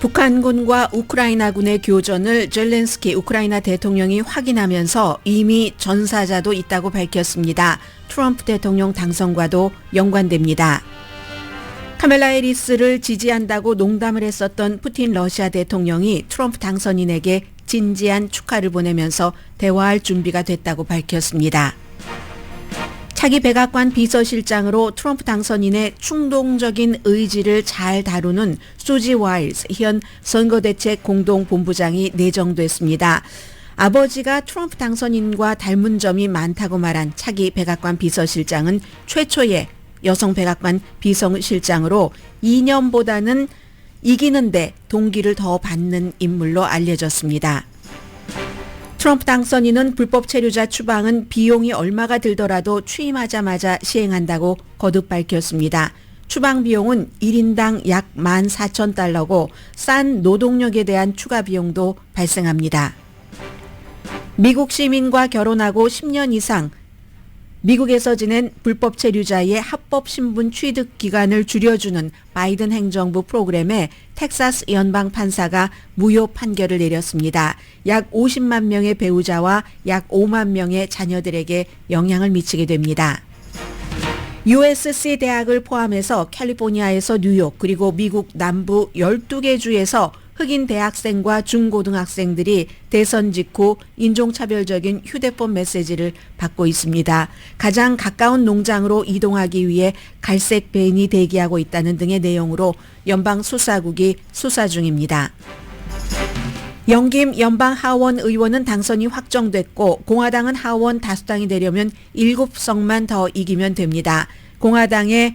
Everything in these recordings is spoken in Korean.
북한군과 우크라이나군의 교전을 젤렌스키 우크라이나 대통령이 확인하면서 이미 전사자도 있다고 밝혔습니다. 트럼프 대통령 당선과도 연관됩니다. 카멜라 해리스를 지지한다고 농담을 했었던 푸틴 러시아 대통령이 트럼프 당선인에게 진지한 축하를 보내면서 대화할 준비가 됐다고 밝혔습니다. 차기 백악관 비서실장으로 트럼프 당선인의 충동적인 의지를 잘 다루는 수지 와일스 현 선거대책 공동본부장이 내정됐습니다. 아버지가 트럼프 당선인과 닮은 점이 많다고 말한 차기 백악관 비서실장은 최초의 여성 백악관 비서실장으로 2년보다는 이기는데 동기를 더 받는 인물로 알려졌습니다. 트럼프 당선인은 불법 체류자 추방은 비용이 얼마가 들더라도 취임하자마자 시행한다고 거듭 밝혔습니다. 추방 비용은 1인당 약 14,000달러고 싼 노동력에 대한 추가 비용도 발생합니다. 미국 시민과 결혼하고 10년 이상 미국에서 지낸 불법 체류자의 합법 신분 취득 기간을 줄여주는 바이든 행정부 프로그램에 텍사스 연방 판사가 무효 판결을 내렸습니다. 약 50만 명의 배우자와 약 5만 명의 자녀들에게 영향을 미치게 됩니다. USC 대학을 포함해서 캘리포니아에서 뉴욕 그리고 미국 남부 12개 주에서 흑인 대학생과 중고등학생들이 대선 직후 인종차별적인 휴대폰 메시지를 받고 있습니다. 가장 가까운 농장으로 이동하기 위해 갈색 밴이 대기하고 있다는 등의 내용으로 연방수사국이 수사 중입니다. 영김 연방하원 의원은 당선이 확정됐고 공화당은 하원 다수당이 되려면 7석만 더 이기면 됩니다. 공화당의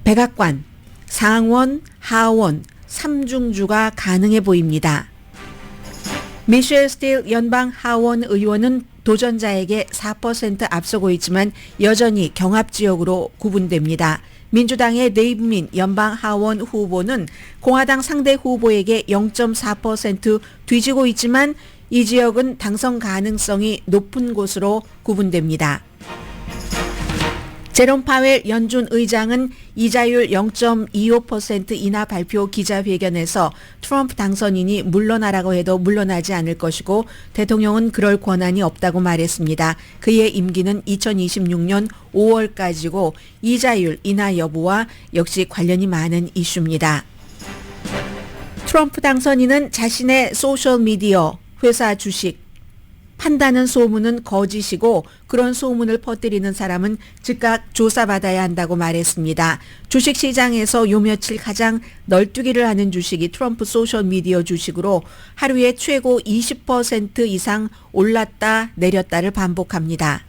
백악관, 상원, 하원, 3중주가 가능해 보입니다. 미셸 스틸 연방 하원 의원은 도전자에게 4% 앞서고 있지만 여전히 경합지역으로 구분됩니다. 민주당의 데이브민 연방 하원 후보는 공화당 상대 후보에게 0.4% 뒤지고 있지만 이 지역은 당선 가능성이 높은 곳으로 구분됩니다. 제롬 파웰 연준 의장은 이자율 0.25% 인하 발표 기자회견에서 트럼프 당선인이 물러나라고 해도 물러나지 않을 것이고 대통령은 그럴 권한이 없다고 말했습니다. 그의 임기는 2026년 5월까지고 이자율 인하 여부와 역시 관련이 많은 이슈입니다. 트럼프 당선인은 자신의 소셜미디어, 회사 주식, 판다는 소문은 거짓이고 그런 소문을 퍼뜨리는 사람은 즉각 조사받아야 한다고 말했습니다. 주식시장에서 요 며칠 가장 널뛰기를 하는 주식이 트럼프 소셜미디어 주식으로 하루에 최고 20% 이상 올랐다 내렸다를 반복합니다.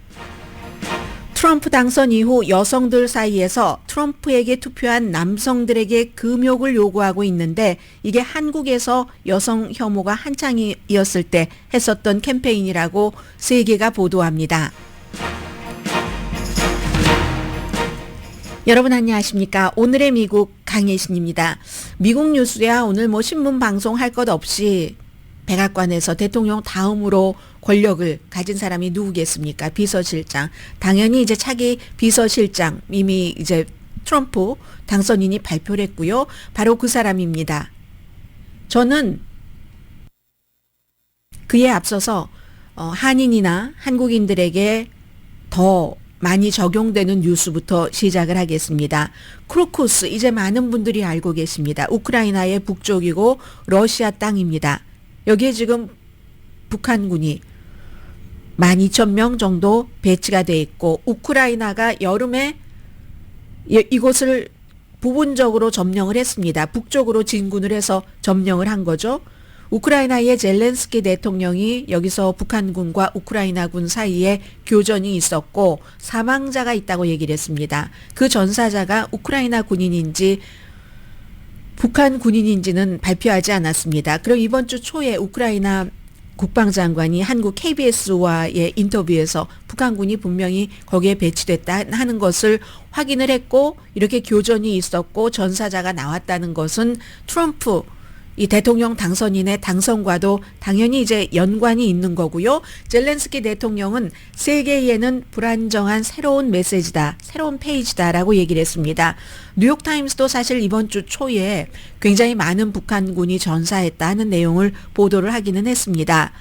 트럼프 당선 이후 여성들 사이에서 트럼프에게 투표한 남성들에게 금욕을 요구하고 있는데 이게 한국에서 여성 혐오가 한창이었을 때 했었던 캠페인이라고 세계가 보도합니다. 여러분 안녕하십니까? 오늘의 미국 강예신입니다. 미국 뉴스야 오늘 신문 방송 할 것 없이 백악관에서 대통령 다음으로 권력을 가진 사람이 누구겠습니까? 비서실장. 당연히 이제 차기 비서실장 이미 이제 트럼프 당선인이 발표를 했고요. 바로 그 사람입니다. 저는 그에 앞서서 한인이나 한국인들에게 더 많이 적용되는 뉴스부터 시작을 하겠습니다. 크루쿠스 이제 많은 분들이 알고 계십니다. 우크라이나의 북쪽이고 러시아 땅입니다. 여기에 지금 북한군이 12,000명 정도 배치가 돼 있고 우크라이나가 여름에 이곳을 부분적으로 점령을 했습니다. 북쪽으로 진군을 해서 점령을 한 거죠. 우크라이나의 젤렌스키 대통령이 여기서 북한군과 우크라이나군 사이에 교전이 있었고 사망자가 있다고 얘기를 했습니다. 그 전사자가 우크라이나 군인인지 북한 군인인지는 발표하지 않았습니다. 그럼 이번 주 초에 우크라이나 국방장관이 한국 KBS와의 인터뷰에서 북한군이 분명히 거기에 배치됐다 하는 것을 확인을 했고 이렇게 교전이 있었고 전사자가 나왔다는 것은 트럼프 이 대통령 당선인의 당선과도 당연히 이제 연관이 있는 거고요. 젤렌스키 대통령은 세계에는 불안정한 새로운 메시지다, 새로운 페이지다라고 얘기를 했습니다. 뉴욕타임스도 사실 이번 주 초에 굉장히 많은 북한군이 전사했다는 내용을 보도를 하기는 했습니다.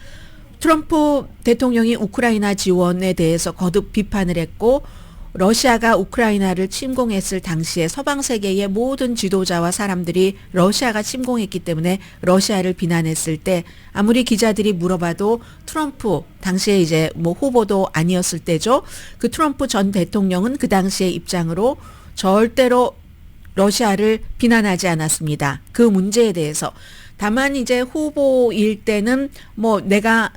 트럼프 대통령이 우크라이나 지원에 대해서 거듭 비판을 했고 러시아가 우크라이나를 침공했을 당시에 서방 세계의 모든 지도자와 사람들이 러시아가 침공했기 때문에 러시아를 비난했을 때 아무리 기자들이 물어봐도 트럼프 당시에 이제 뭐 후보도 아니었을 때죠. 그 트럼프 전 대통령은 그 당시의 입장으로 절대로 러시아를 비난하지 않았습니다. 그 문제에 대해서. 다만 이제 후보일 때는 뭐 내가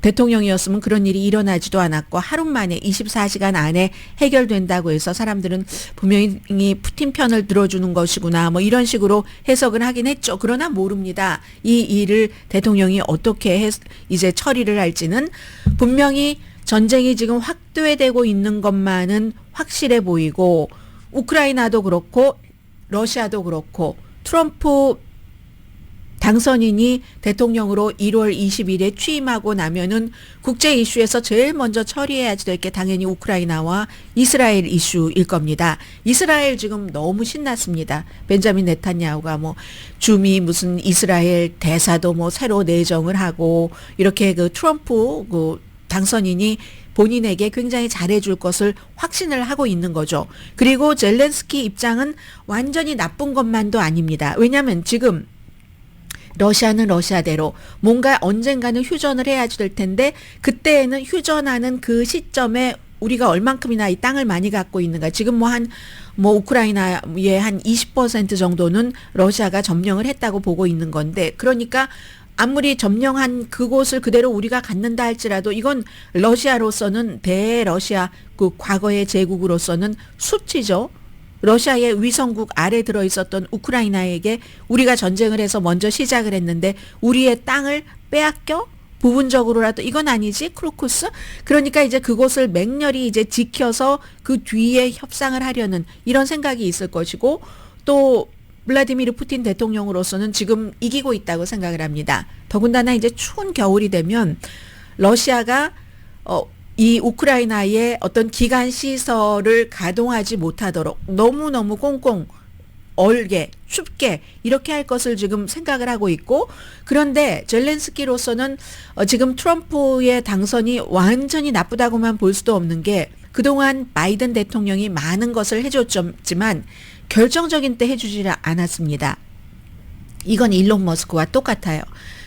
대통령이었으면 그런 일이 일어나지도 않았고 하루 만에 24시간 안에 해결된다고 해서 사람들은 분명히 푸틴 편을 들어주는 것이구나 뭐 이런 식으로 해석을 하긴 했죠. 그러나 모릅니다. 이 일을 대통령이 어떻게 이제 처리를 할지는. 분명히 전쟁이 지금 확대되고 있는 것만은 확실해 보이고 우크라이나도 그렇고 러시아도 그렇고 트럼프 당선인이 대통령으로 1월 20일에 취임하고 나면은 국제 이슈에서 제일 먼저 처리해야 될 게 당연히 우크라이나와 이스라엘 이슈일 겁니다. 이스라엘 지금 너무 신났습니다. 벤자민 네탄야후가 뭐 주미 무슨 이스라엘 대사도 뭐 새로 내정을 하고 이렇게 그 트럼프 그 당선인이 본인에게 굉장히 잘해줄 것을 확신을 하고 있는 거죠. 그리고 젤렌스키 입장은 완전히 나쁜 것만도 아닙니다. 왜냐하면 지금 러시아는 러시아대로 뭔가 언젠가는 휴전을 해야지 될 텐데 그때에는 휴전하는 그 시점에 우리가 얼만큼이나 이 땅을 많이 갖고 있는가. 지금 뭐 우크라이나의 한 20% 정도는 러시아가 점령을 했다고 보고 있는 건데 그러니까 아무리 점령한 그곳을 그대로 우리가 갖는다 할지라도 이건 러시아로서는 대러시아 그 과거의 제국으로서는 수치죠. 러시아의 위성국 아래 들어있었던 우크라이나에게 우리가 전쟁을 해서 먼저 시작을 했는데 우리의 땅을 빼앗겨? 부분적으로라도 이건 아니지? 크로쿠스? 그러니까 이제 그곳을 맹렬히 이제 지켜서 그 뒤에 협상을 하려는 이런 생각이 있을 것이고 또 블라디미르 푸틴 대통령으로서는 지금 이기고 있다고 생각을 합니다. 더군다나 이제 추운 겨울이 되면 러시아가 이 우크라이나의 어떤 기간 시설을 가동하지 못하도록 너무너무 꽁꽁 얼게 춥게 이렇게 할 것을 지금 생각을 하고 있고 그런데 젤렌스키로서는 지금 트럼프의 당선이 완전히 나쁘다고만 볼 수도 없는 게 그동안 바이든 대통령이 많은 것을 해줬지만 결정적인 때 해주지 않았습니다. 이건 일론 머스크와 똑같아요.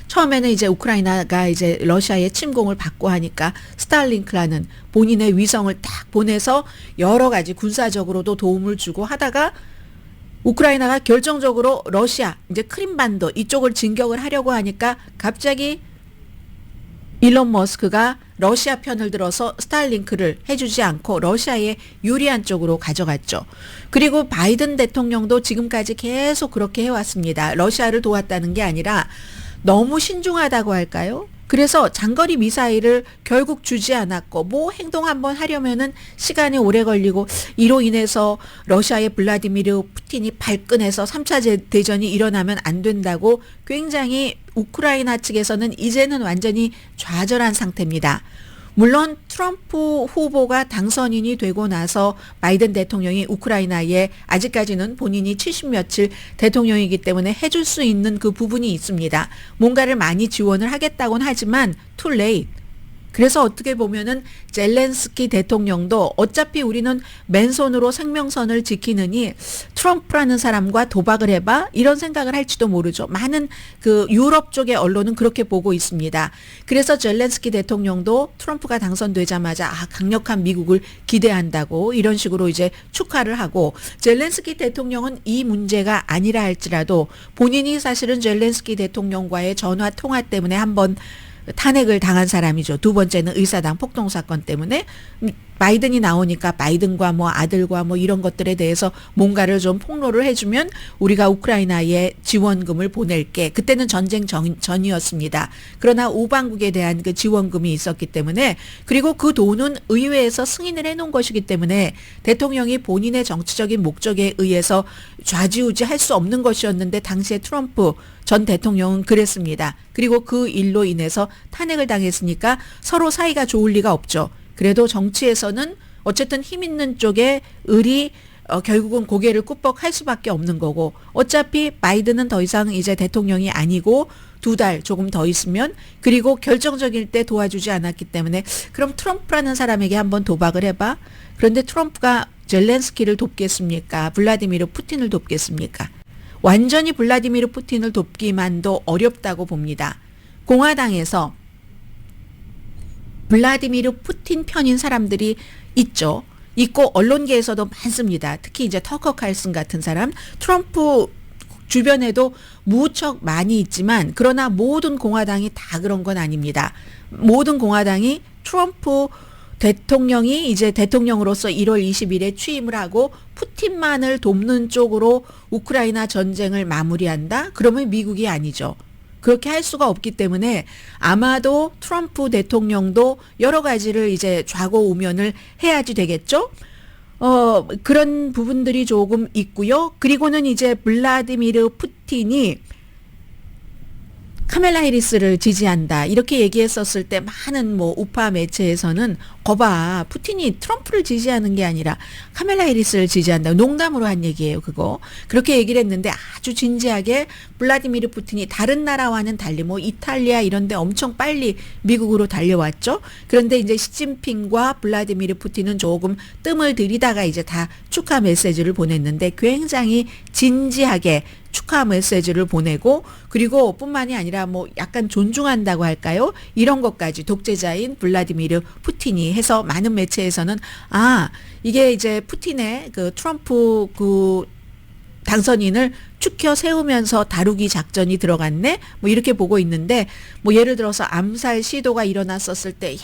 처음에는 이제 우크라이나가 이제 러시아의 침공을 받고 하니까 스타링크라는 본인의 위성을 딱 보내서 여러 가지 군사적으로도 도움을 주고 하다가 우크라이나가 결정적으로 러시아 이제 크림반도 이쪽을 진격을 하려고 하니까 갑자기 일론 머스크가 러시아 편을 들어서 스타링크를 해주지 않고 러시아의 유리한 쪽으로 가져갔죠. 그리고 바이든 대통령도 지금까지 계속 그렇게 해왔습니다. 러시아를 도왔다는 게 아니라 너무 신중하다고 할까요? 그래서 장거리 미사일을 결국 주지 않았고 뭐 행동 한번 하려면은 시간이 오래 걸리고 이로 인해서 러시아의 블라디미르 푸틴이 발끈해서 3차 대전이 일어나면 안 된다고 굉장히 우크라이나 측에서는 이제는 완전히 좌절한 상태입니다. 물론 트럼프 후보가 당선인이 되고 나서 바이든 대통령이 우크라이나에 아직까지는 본인이 70며칠 대통령이기 때문에 해줄 수 있는 그 부분이 있습니다. 뭔가를 많이 지원을 하겠다고는 하지만 too late. 그래서 어떻게 보면은 젤렌스키 대통령도 어차피 우리는 맨손으로 생명선을 지키느니 트럼프라는 사람과 도박을 해봐 이런 생각을 할지도 모르죠. 많은 그 유럽 쪽의 언론은 그렇게 보고 있습니다. 그래서 젤렌스키 대통령도 트럼프가 당선되자마자 강력한 미국을 기대한다고 이런 식으로 이제 축하를 하고 젤렌스키 대통령은 이 문제가 아니라 할지라도 본인이 사실은 젤렌스키 대통령과의 전화 통화 때문에 한번 탄핵을 당한 사람이죠. 두 번째는 의사당 폭동 사건 때문에 바이든이 나오니까 바이든과 뭐 아들과 뭐 이런 것들에 대해서 뭔가를 좀 폭로를 해주면 우리가 우크라이나에 지원금을 보낼게. 그때는 전쟁 전이었습니다. 그러나 우방국에 대한 그 지원금이 있었기 때문에, 그리고 그 돈은 의회에서 승인을 해놓은 것이기 때문에 대통령이 본인의 정치적인 목적에 의해서 좌지우지할 수 없는 것이었는데, 당시에 트럼프 전 대통령은 그랬습니다. 그리고 그 일로 인해서 탄핵을 당했으니까 서로 사이가 좋을 리가 없죠. 그래도 정치에서는 어쨌든 힘 있는 쪽에 을이 결국은 고개를 끄덕할 수밖에 없는 거고, 어차피 바이든은 더 이상 이제 대통령이 아니고 2달 조금 더 있으면, 그리고 결정적일 때 도와주지 않았기 때문에 그럼 트럼프라는 사람에게 한번 도박을 해봐. 그런데 트럼프가 젤렌스키를 돕겠습니까? 블라디미르 푸틴을 돕겠습니까? 완전히 블라디미르 푸틴을 돕기만도 어렵다고 봅니다. 공화당에서 블라디미르 푸틴 편인 사람들이 있죠. 있고 언론계에서도 많습니다. 특히 이제 터커 칼슨 같은 사람, 트럼프 주변에도 무척 많이 있지만, 그러나 모든 공화당이 다 그런 건 아닙니다. 모든 공화당이 트럼프 대통령이 이제 대통령으로서 1월 20일에 취임을 하고 푸틴만을 돕는 쪽으로 우크라이나 전쟁을 마무리한다? 그러면 미국이 아니죠. 그렇게 할 수가 없기 때문에 아마도 트럼프 대통령도 여러 가지를 이제 좌고우면을 해야지 되겠죠. 그런 부분들이 조금 있고요. 그리고는 이제 블라디미르 푸틴이 카멜라 해리스를 지지한다 이렇게 얘기했었을 때 많은 뭐 우파 매체에서는 거봐, 푸틴이 트럼프를 지지하는 게 아니라 카멜라 해리스를 지지한다, 농담으로 한 얘기예요. 그거 그렇게 얘기를 했는데, 아주 진지하게 블라디미르 푸틴이 다른 나라와는 달리 뭐 이탈리아 이런 데 엄청 빨리 미국으로 달려왔죠. 그런데 이제 시진핑과 블라디미르 푸틴은 조금 뜸을 들이다가 이제 다 축하 메시지를 보냈는데, 굉장히 진지하게 축하 메시지를 보내고, 그리고 뿐만이 아니라 뭐 약간 존중한다고 할까요? 이런 것까지 독재자인 블라디미르 푸틴이 해서, 많은 매체에서는 이게 이제 푸틴의 그 트럼프 그 당선인을 추켜 세우면서 다루기 작전이 들어갔네? 뭐 이렇게 보고 있는데, 뭐 예를 들어서 암살 시도가 일어났었을 때,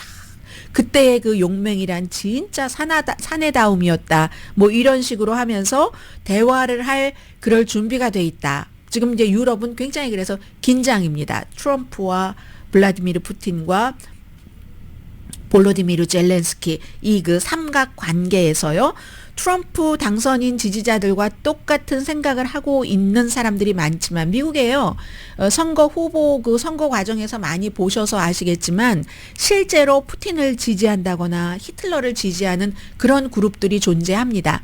그때의 그 용맹이란 진짜 사내다움이었다. 뭐 이런 식으로 하면서 대화를 할 그럴 준비가 돼 있다. 지금 이제 유럽은 굉장히 그래서 긴장입니다. 트럼프와 블라디미르 푸틴과 볼로디미르 젤렌스키 이 그 삼각 관계에서요. 트럼프 당선인 지지자들과 똑같은 생각을 하고 있는 사람들이 많지만, 미국에요. 선거 후보 그 선거 과정에서 많이 보셔서 아시겠지만, 실제로 푸틴을 지지한다거나 히틀러를 지지하는 그런 그룹들이 존재합니다.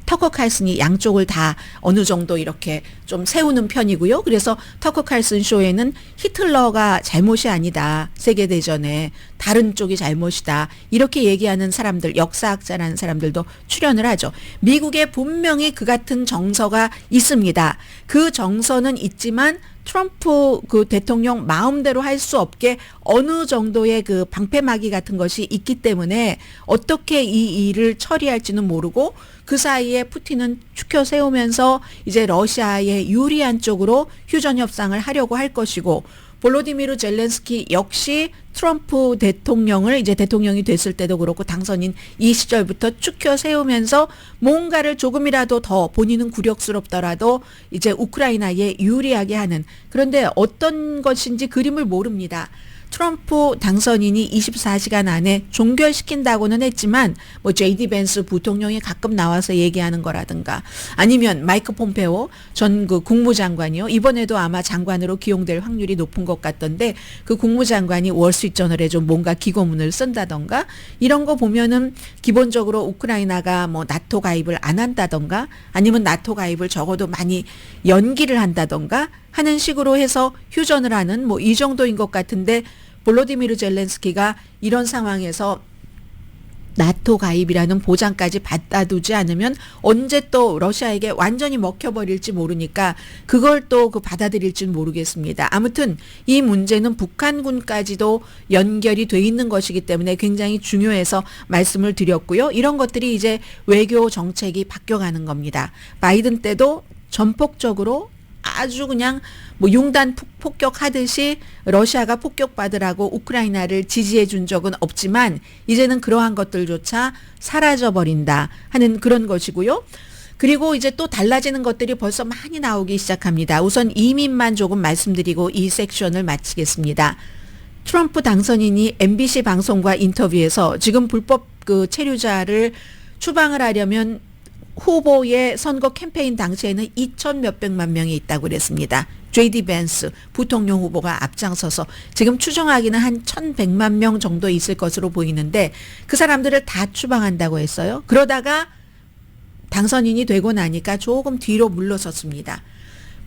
터커 칼슨이 양쪽을 다 어느 정도 이렇게 좀 세우는 편이고요. 그래서 터커 칼슨 쇼에는 히틀러가 잘못이 아니다, 세계대전에 다른 쪽이 잘못이다, 이렇게 얘기하는 사람들, 역사학자라는 사람들도 출연을 하죠. 미국에 분명히 그 같은 정서가 있습니다. 그 정서는 있지만 트럼프 그 대통령 마음대로 할 수 없게 어느 정도의 그 방패막이 같은 것이 있기 때문에 어떻게 이 일을 처리할지는 모르고, 그 사이에 푸틴은 추켜 세우면서 이제 러시아에 유리한 쪽으로 휴전 협상을 하려고 할 것이고, 볼로디미르 젤렌스키 역시 트럼프 대통령을 이제 대통령이 됐을 때도 그렇고 당선인 이 시절부터 추켜 세우면서 뭔가를 조금이라도 더 본인은 굴욕스럽더라도 이제 우크라이나에 유리하게 하는, 그런데 어떤 것인지 그림을 모릅니다. 트럼프 당선인이 24시간 안에 종결시킨다고는 했지만, 뭐 JD 벤스 부통령이 가끔 나와서 얘기하는 거라든가, 아니면 마이크 폼페오 전 그 국무장관이요, 이번에도 아마 장관으로 기용될 확률이 높은 것 같던데, 그 국무장관이 월스트리트저널에 좀 뭔가 기고문을 쓴다던가, 이런 거 보면은 기본적으로 우크라이나가 뭐 나토 가입을 안 한다던가, 아니면 나토 가입을 적어도 많이 연기를 한다던가 하는 식으로 해서 휴전을 하는 뭐 이 정도인 것 같은데, 볼로디미르 젤렌스키가 이런 상황에서 나토 가입이라는 보장까지 받아두지 않으면 언제 또 러시아에게 완전히 먹혀버릴지 모르니까 그걸 또 그 받아들일지는 모르겠습니다. 아무튼 이 문제는 북한군까지도 연결이 돼 있는 것이기 때문에 굉장히 중요해서 말씀을 드렸고요. 이런 것들이 이제 외교 정책이 바뀌어가는 겁니다. 바이든 때도 전폭적으로 아주 그냥 뭐 융단 폭격하듯이 러시아가 폭격받으라고 우크라이나를 지지해 준 적은 없지만 이제는 그러한 것들조차 사라져 버린다 하는 그런 것이고요. 그리고 이제 또 달라지는 것들이 벌써 많이 나오기 시작합니다. 우선 이민만 조금 말씀드리고 이 섹션을 마치겠습니다. 트럼프 당선인이 MBC 방송과 인터뷰에서 지금 불법 그 체류자를 추방을 하려면 후보의 선거 캠페인 당시에는 2천 몇백만 명이 있다고 그랬습니다. JD 벤스 부통령 후보가 앞장서서 지금 추정하기는 한 1,100만 명 정도 있을 것으로 보이는데 그 사람들을 다 추방한다고 했어요. 그러다가 당선인이 되고 나니까 조금 뒤로 물러섰습니다.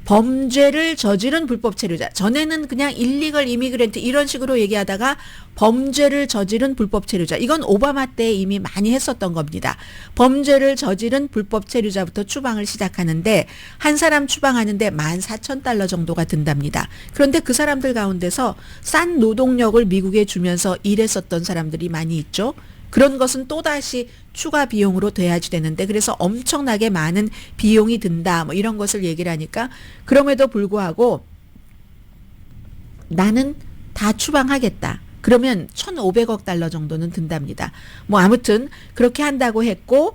범죄를 저지른 불법 체류자. 전에는 그냥 일리걸 이미그랜트 이런 식으로 얘기하다가 범죄를 저지른 불법 체류자. 이건 오바마 때 이미 많이 했었던 겁니다. 범죄를 저지른 불법 체류자부터 추방을 시작하는데 한 사람 추방하는데 14,000달러 정도가 든답니다. 그런데 그 사람들 가운데서 싼 노동력을 미국에 주면서 일했었던 사람들이 많이 있죠. 그런 것은 또다시 추가 비용으로 돼야지 되는데 그래서 엄청나게 많은 비용이 든다 뭐 이런 것을 얘기를 하니까 그럼에도 불구하고 나는 다 추방하겠다. 그러면 1,500억 달러 정도는 든답니다. 뭐 아무튼 그렇게 한다고 했고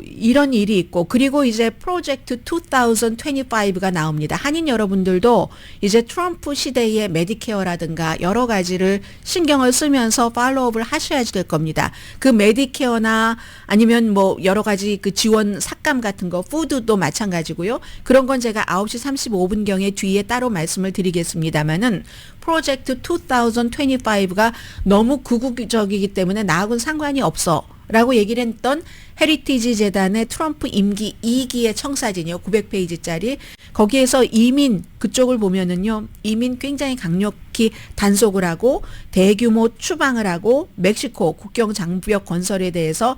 이런 일이 있고 그리고 이제 프로젝트 2025가 나옵니다. 한인 여러분들도 이제 트럼프 시대의 메디케어라든가 여러 가지를 신경을 쓰면서 팔로우업을 하셔야지 될 겁니다. 그 메디케어나 아니면 뭐 여러 가지 그 지원 삭감 같은 거 푸드도 마찬가지고요. 그런 건 제가 9시 35분경에 뒤에 따로 말씀을 드리겠습니다만은 프로젝트 2025가 너무 극우적이기 때문에 나하고는 상관이 없어. 라고 얘기를 했던 헤리티지 재단의 트럼프 임기 2기의 청사진이요. 900페이지짜리. 거기에서 이민 그쪽을 보면은요. 이민 굉장히 강력히 단속을 하고 대규모 추방을 하고 멕시코 국경 장벽 건설에 대해서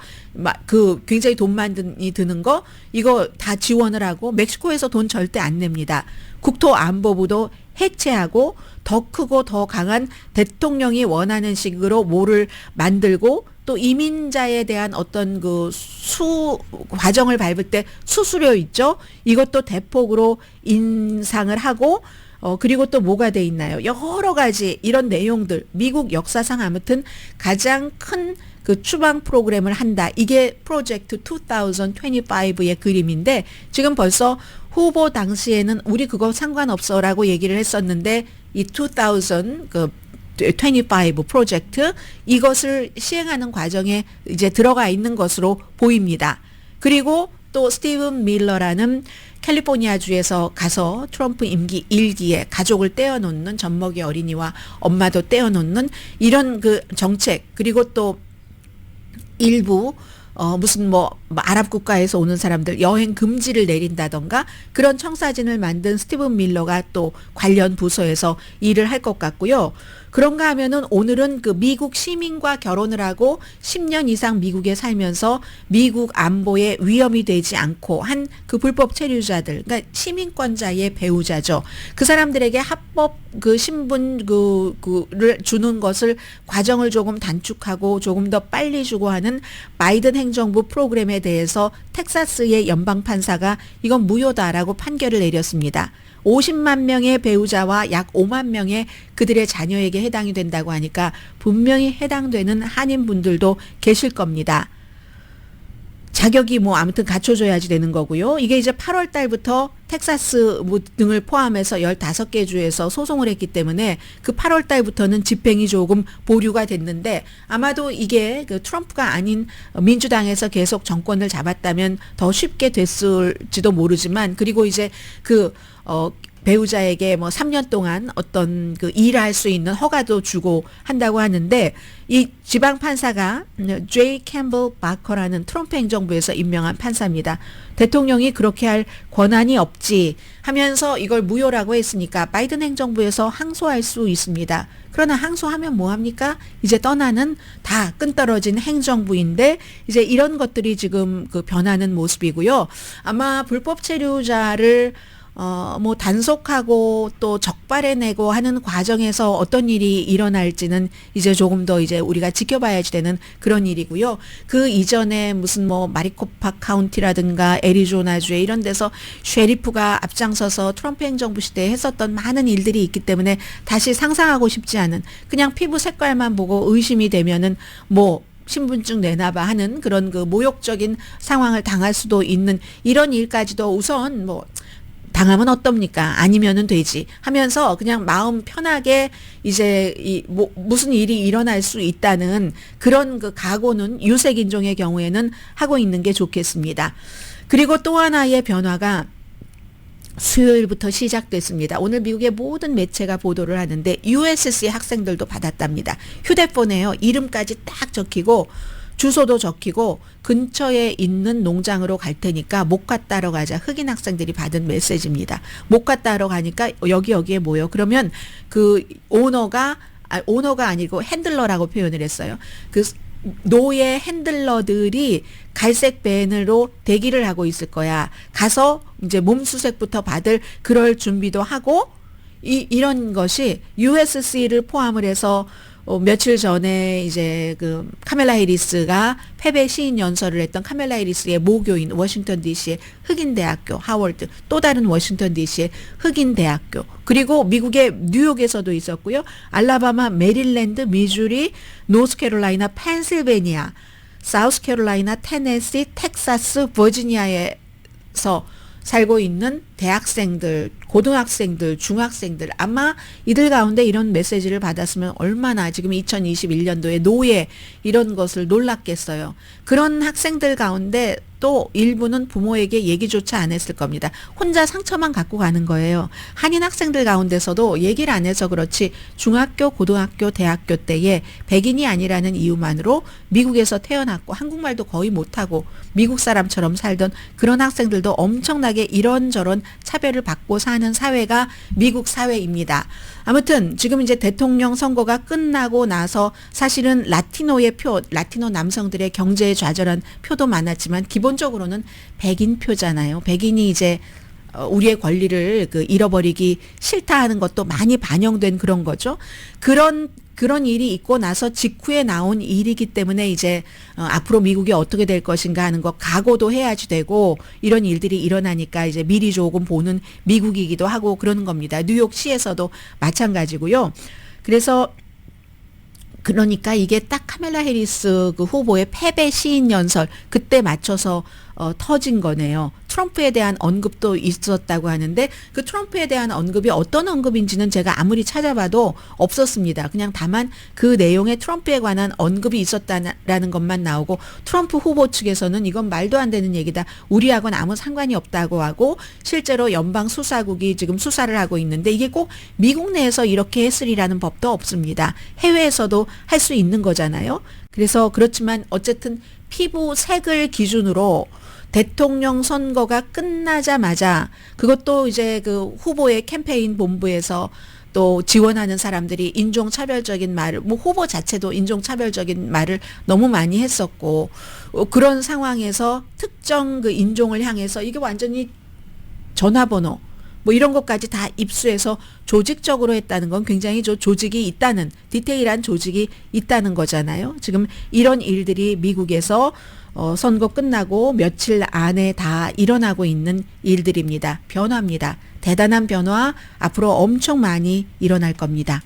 그 굉장히 돈 많이 드는 거 이거 다 지원을 하고 멕시코에서 돈 절대 안 냅니다. 국토안보부도 해체하고 더 크고 더 강한 대통령이 원하는 식으로 뭐를 만들고 또 이민자에 대한 어떤 그 과정을 밟을 때 수수료 있죠. 이것도 대폭으로 인상을 하고 그리고 또 뭐가 돼 있나요? 여러 가지 이런 내용들 미국 역사상 아무튼 가장 큰 그 추방 프로그램을 한다. 이게 프로젝트 2025의 그림인데 지금 벌써 후보 당시에는 우리 그거 상관없어라고 얘기를 했었는데 이 25 프로젝트 이것을 시행하는 과정에 이제 들어가 있는 것으로 보입니다. 그리고 또 스티븐 밀러라는 캘리포니아주에서 가서 트럼프 임기 1기에 가족을 떼어놓는 젖먹이 어린이와 엄마도 떼어놓는 이런 그 정책 그리고 또 일부 무슨 뭐 아랍 국가에서 오는 사람들 여행 금지를 내린다던가 그런 청사진을 만든 스티븐 밀러가 또 관련 부서에서 일을 할 것 같고요. 그런가 하면은 오늘은 그 미국 시민과 결혼을 하고 10년 이상 미국에 살면서 미국 안보에 위험이 되지 않고 한 그 불법 체류자들, 그러니까 시민권자의 배우자죠. 그 사람들에게 합법 그 신분 그를 주는 것을 과정을 조금 단축하고 조금 더 빨리 주고 하는 바이든 행정부 프로그램에 대해서 텍사스의 연방 판사가 이건 무효다라고 판결을 내렸습니다. 50만 명의 배우자와 약 5만 명의 그들의 자녀에게 해당이 된다고 하니까 분명히 해당되는 한인분들도 계실 겁니다. 자격이 뭐 아무튼 갖춰줘야지 되는 거고요. 이게 이제 8월 달부터 텍사스 등을 포함해서 15개 주에서 소송을 했기 때문에 그 8월 달부터는 집행이 조금 보류가 됐는데 아마도 이게 그 트럼프가 아닌 민주당에서 계속 정권을 잡았다면 더 쉽게 됐을지도 모르지만 그리고 이제 배우자에게 뭐 3년 동안 어떤 그 일할 수 있는 허가도 주고 한다고 하는데 이 지방 판사가 제이 캠블 바커라는 트럼프 행정부에서 임명한 판사입니다. 대통령이 그렇게 할 권한이 없지 하면서 이걸 무효라고 했으니까 바이든 행정부에서 항소할 수 있습니다. 그러나 항소하면 뭐합니까? 이제 떠나는 다 끈떨어진 행정부인데 이제 이런 것들이 지금 그 변하는 모습이고요. 아마 불법 체류자를 뭐 단속하고 또 적발해내고 하는 과정에서 어떤 일이 일어날지는 이제 조금 더 이제 우리가 지켜봐야지 되는 그런 일이고요. 그 이전에 무슨 뭐 마리코파 카운티라든가 애리조나주에 이런 데서 쉐리프가 앞장서서 트럼프 행정부 시대에 했었던 많은 일들이 있기 때문에 다시 상상하고 싶지 않은, 그냥 피부 색깔만 보고 의심이 되면은 뭐 신분증 내놔봐 하는 그런 그 모욕적인 상황을 당할 수도 있는 이런 일까지도 우선 뭐 당하면 어떻습니까? 아니면은 되지 하면서 그냥 마음 편하게 이제 무슨 일이 일어날 수 있다는 그런 그 각오는 유색인종의 경우에는 하고 있는 게 좋겠습니다. 그리고 또 하나의 변화가 수요일부터 시작됐습니다. 오늘 미국의 모든 매체가 보도를 하는데 USC 학생들도 받았답니다. 휴대폰에요. 이름까지 딱 적히고 주소도 적히고 근처에 있는 농장으로 갈 테니까 목화 따러 가자. 흑인 학생들이 받은 메시지입니다. 목화 따러 가니까 여기에 모여. 그러면 그 오너가 아니고 핸들러라고 표현을 했어요. 그 노예 핸들러들이 갈색 밴으로 대기를 하고 있을 거야. 가서 이제 몸수색부터 받을 그럴 준비도 하고 이런 것이 USC를 포함을 해서 며칠 전에 이제 그 카멜라 해리스가 패배 시인 연설을 했던 카멜라 해리스의 모교인 워싱턴 DC의 흑인 대학교 하워드, 또 다른 워싱턴 DC의 흑인 대학교, 그리고 미국의 뉴욕에서도 있었고요. 알라바마, 메릴랜드, 미주리, 노스캐롤라이나, 펜실베니아, 사우스캐롤라이나, 테네시, 텍사스, 버지니아에서 살고 있는 대학생들, 고등학생들, 중학생들, 아마 이들 가운데 이런 메시지를 받았으면 얼마나 지금 2021년도에 노예 이런 것을 놀랐겠어요. 그런 학생들 가운데 또 일부는 부모에게 얘기조차 안 했을 겁니다. 혼자 상처만 갖고 가는 거예요. 한인 학생들 가운데서도 얘기를 안 해서 그렇지 중학교, 고등학교, 대학교 때에 백인이 아니라는 이유만으로 미국에서 태어났고 한국말도 거의 못하고 미국 사람처럼 살던 그런 학생들도 엄청나게 이런저런 차별을 받고 사는 사회가 미국 사회입니다. 아무튼 지금 이제 대통령 선거가 끝나고 나서 사실은 라티노의 표, 라티노 남성들의 경제에 좌절한 표도 많았지만 기본적으로는 백인 표잖아요. 백인이 이제 우리의 권리를 잃어버리기 싫다 하는 것도 많이 반영된 그런 거죠. 그런 일이 있고 나서 직후에 나온 일이기 때문에 이제 앞으로 미국이 어떻게 될 것인가 하는 거 각오도 해야지 되고, 이런 일들이 일어나니까 이제 미리 조금 보는 미국이기도 하고 그러는 겁니다. 뉴욕시에서도 마찬가지고요. 그래서 그러니까 이게 딱 카멜라 해리스 그 후보의 패배 시인 연설 그때 맞춰서 터진 거네요. 트럼프에 대한 언급도 있었다고 하는데 그 트럼프에 대한 언급이 어떤 언급인지는 제가 아무리 찾아봐도 없었습니다. 그냥 다만 그 내용에 트럼프에 관한 언급이 있었다라는 것만 나오고, 트럼프 후보 측에서는 이건 말도 안 되는 얘기다, 우리하고는 아무 상관이 없다고 하고, 실제로 연방 수사국이 지금 수사를 하고 있는데 이게 꼭 미국 내에서 이렇게 했으리라는 법도 없습니다. 해외에서도 할 수 있는 거잖아요. 그래서 그렇지만 어쨌든 피부 색을 기준으로 대통령 선거가 끝나자마자, 그것도 이제 그 후보의 캠페인 본부에서 또 지원하는 사람들이 인종차별적인 말을, 뭐 후보 자체도 인종차별적인 말을 너무 많이 했었고, 그런 상황에서 특정 그 인종을 향해서 이게 완전히 전화번호 뭐 이런 것까지 다 입수해서 조직적으로 했다는 건 굉장히 조직이 있다는, 디테일한 조직이 있다는 거잖아요. 지금 이런 일들이 미국에서 선거 끝나고 며칠 안에 다 일어나고 있는 일들입니다. 변화입니다. 대단한 변화, 앞으로 엄청 많이 일어날 겁니다.